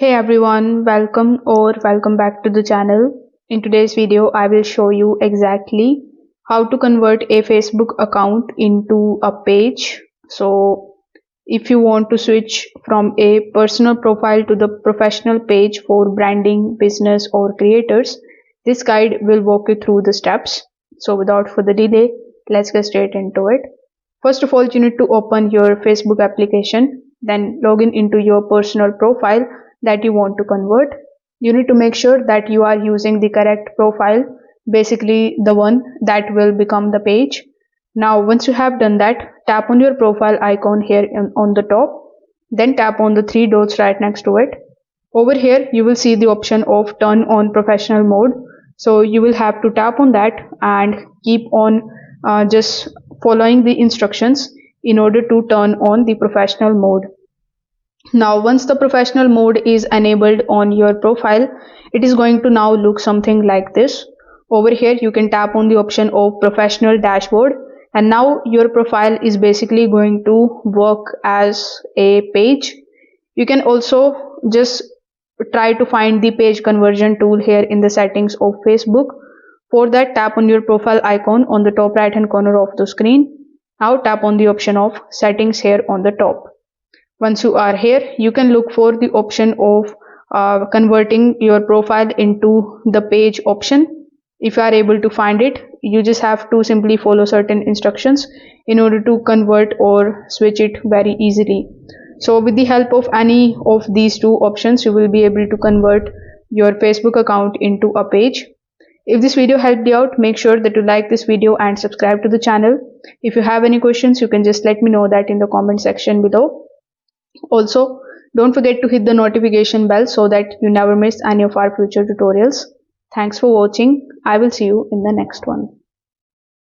Hey everyone, welcome back to the channel. In today's video, I will show you exactly how to convert a Facebook account into a page. So if you want to switch from a personal profile to the professional page for branding, business or creators, this guide will walk you through the steps. So without further delay, let's get straight into it. First of all, you need to open your Facebook application, then log in into your personal profile that you want to convert. You need to make sure that you are using the correct profile, basically the one that will become the page. Now, once you have done that, tap on your profile icon here on the top, then tap on the three dots right next to it. Over here, you will see the option of turn on professional mode. So you will have to tap on that and keep on just following the instructions in order to turn on the professional mode. Now, once the professional mode is enabled on your profile, it is going to now look something like this. Over here, you can tap on the option of professional dashboard, and now your profile is basically going to work as a page. You can also just try to find the page conversion tool here in the settings of Facebook. For that, tap on your profile icon on the top right hand corner of the screen. Now tap on the option of settings here on the top. Once you are here, you can look for the option of converting your profile into the page option. If you are able to find it, you just have to simply follow certain instructions in order to convert or switch it very easily. So with the help of any of these two options, you will be able to convert your Facebook account into a page. If this video helped you out, make sure that you like this video and subscribe to the channel. If you have any questions, you can just let me know that in the comment section below. Also, don't forget to hit the notification bell so that you never miss any of our future tutorials. Thanks for watching. I will see you in the next one.